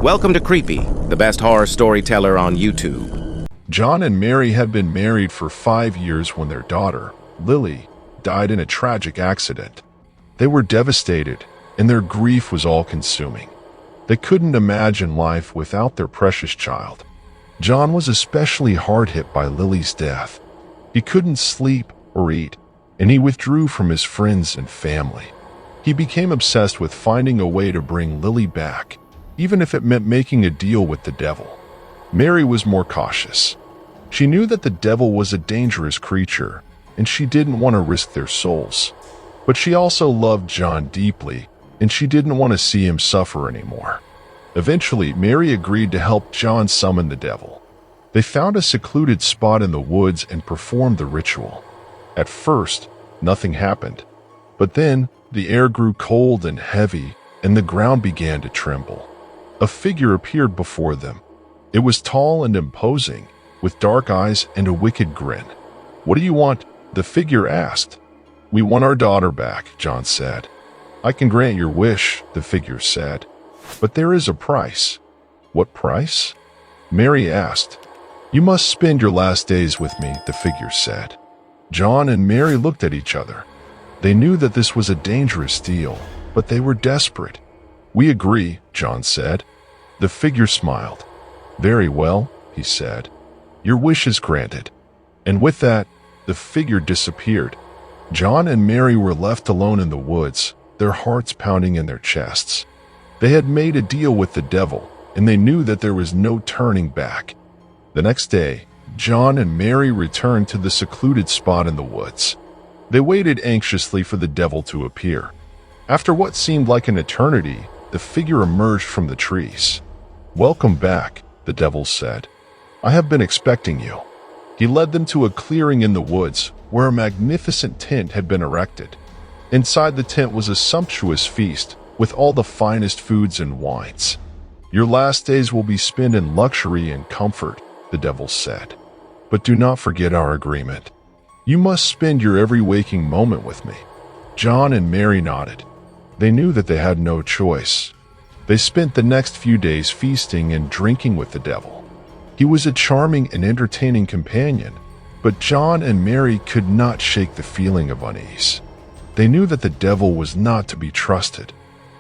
Welcome to Creepy, the best horror storyteller on YouTube. John and Mary had been married for 5 years when their daughter, Lily, died in a tragic accident. They were devastated, and their grief was all-consuming. They couldn't imagine life without their precious child. John was especially hard hit by Lily's death. He couldn't sleep or eat, and he withdrew from his friends and family. He became obsessed with finding a way to bring Lily back, even if it meant making a deal with the devil. Mary was more cautious. She knew that the devil was a dangerous creature, and she didn't want to risk their souls. But she also loved John deeply, and she didn't want to see him suffer anymore. Eventually, Mary agreed to help John summon the devil. They found a secluded spot in the woods and performed the ritual. At first, nothing happened. But then, the air grew cold and heavy, and the ground began to tremble. A figure appeared before them. It was tall and imposing, with dark eyes and a wicked grin. "What do you want?" the figure asked. "We want our daughter back," John said. "I can grant your wish," the figure said. "But there is a price." "What price?" Mary asked. "You must spend your last days with me," the figure said. John and Mary looked at each other. They knew that this was a dangerous deal, but they were desperate. "We agree," John said. The figure smiled. "Very well," he said. "Your wish is granted." And with that, the figure disappeared. John and Mary were left alone in the woods, their hearts pounding in their chests. They had made a deal with the devil, and they knew that there was no turning back. The next day, John and Mary returned to the secluded spot in the woods. They waited anxiously for the devil to appear. After what seemed like an eternity, the figure emerged from the trees. "Welcome back," the devil said. "I have been expecting you." He led them to a clearing in the woods where a magnificent tent had been erected. Inside the tent was a sumptuous feast with all the finest foods and wines. "Your last days will be spent in luxury and comfort," the devil said. "But do not forget our agreement. You must spend your every waking moment with me." John and Mary nodded. They knew that they had no choice. They spent the next few days feasting and drinking with the devil. He was a charming and entertaining companion, but John and Mary could not shake the feeling of unease. They knew that the devil was not to be trusted.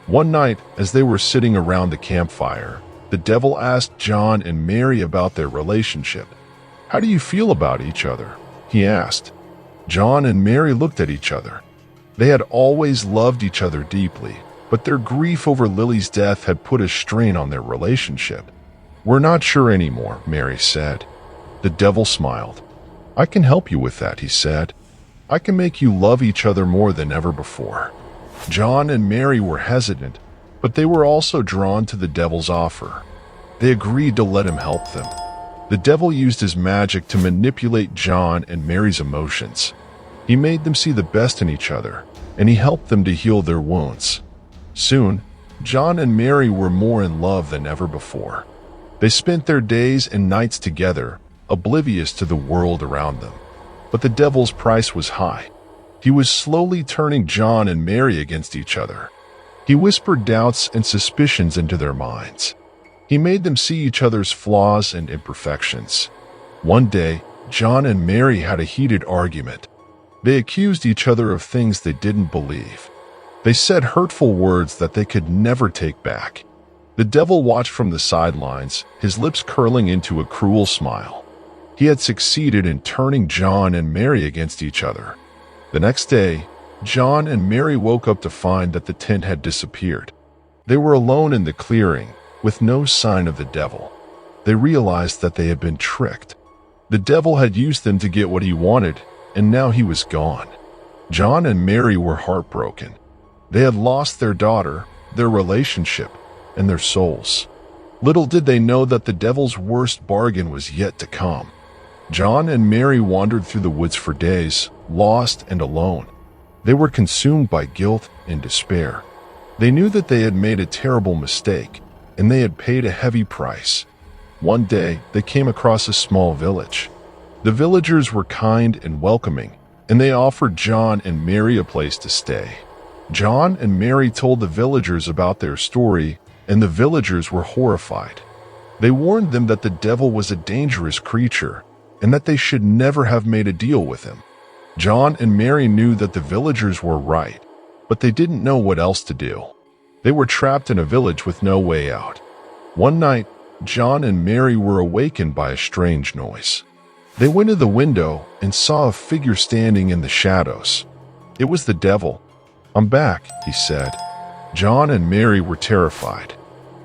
One night, as they were sitting around the campfire, the devil asked John and Mary about their relationship. "How do you feel about each other?" he asked. John and Mary looked at each other. They had always loved each other deeply, but their grief over Lily's death had put a strain on their relationship. "We're not sure anymore," Mary said. The devil smiled. "I can help you with that," he said. "I can make you love each other more than ever before." John and Mary were hesitant, but they were also drawn to the devil's offer. They agreed to let him help them. The devil used his magic to manipulate John and Mary's emotions. He made them see the best in each other, and he helped them to heal their wounds. Soon, John and Mary were more in love than ever before. They spent their days and nights together, oblivious to the world around them. But the devil's price was high. He was slowly turning John and Mary against each other. He whispered doubts and suspicions into their minds. He made them see each other's flaws and imperfections. One day, John and Mary had a heated argument. They accused each other of things they didn't believe. They said hurtful words that they could never take back. The devil watched from the sidelines, his lips curling into a cruel smile. He had succeeded in turning John and Mary against each other. The next day, John and Mary woke up to find that the tent had disappeared. They were alone in the clearing, with no sign of the devil. They realized that they had been tricked. The devil had used them to get what he wanted, and now he was gone. John and Mary were heartbroken. They had lost their daughter, their relationship, and their souls. Little did they know that the devil's worst bargain was yet to come. John and Mary wandered through the woods for days, lost and alone. They were consumed by guilt and despair. They knew that they had made a terrible mistake, and they had paid a heavy price. One day, they came across a small village. The villagers were kind and welcoming, and they offered John and Mary a place to stay. John and Mary told the villagers about their story and the villagers were horrified. They warned them that the devil was a dangerous creature and that they should never have made a deal with him. John and Mary knew that the villagers were right, but they didn't know what else to do. They were trapped in a village with no way out. One night, John and Mary were awakened by a strange noise. They went to the window and saw a figure standing in the shadows. It was the devil. "I'm back," he said. John and Mary were terrified.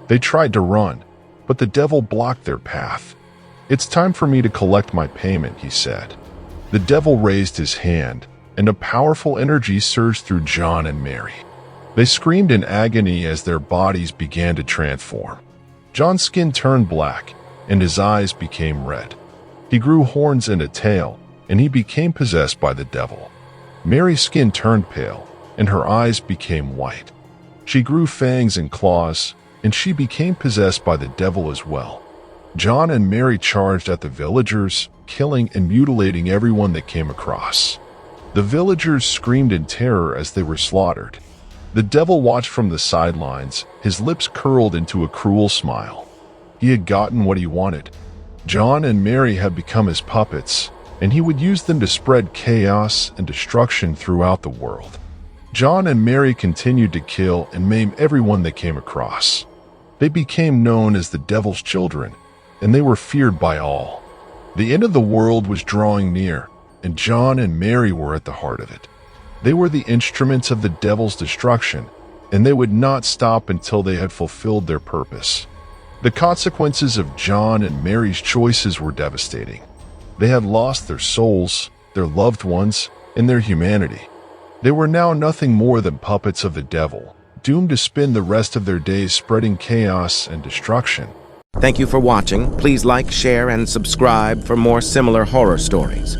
They tried to run, but the devil blocked their path. "It's time for me to collect my payment," he said. The devil raised his hand, and a powerful energy surged through John and Mary. They screamed in agony as their bodies began to transform. John's skin turned black, and his eyes became red. He grew horns and a tail, and he became possessed by the devil. Mary's skin turned pale, and her eyes became white. She grew fangs and claws, and she became possessed by the devil as well. John and Mary charged at the villagers, killing and mutilating everyone they came across. The villagers screamed in terror as they were slaughtered. The devil watched from the sidelines, his lips curled into a cruel smile. He had gotten what he wanted. John and Mary had become his puppets, and he would use them to spread chaos and destruction throughout the world. John and Mary continued to kill and maim everyone they came across. They became known as the devil's children, and they were feared by all. The end of the world was drawing near, and John and Mary were at the heart of it. They were the instruments of the devil's destruction, and they would not stop until they had fulfilled their purpose. The consequences of John and Mary's choices were devastating. They had lost their souls, their loved ones, and their humanity. They were now nothing more than puppets of the devil, doomed to spend the rest of their days spreading chaos and destruction. Thank you for watching. Please like, share, and subscribe for more similar horror stories.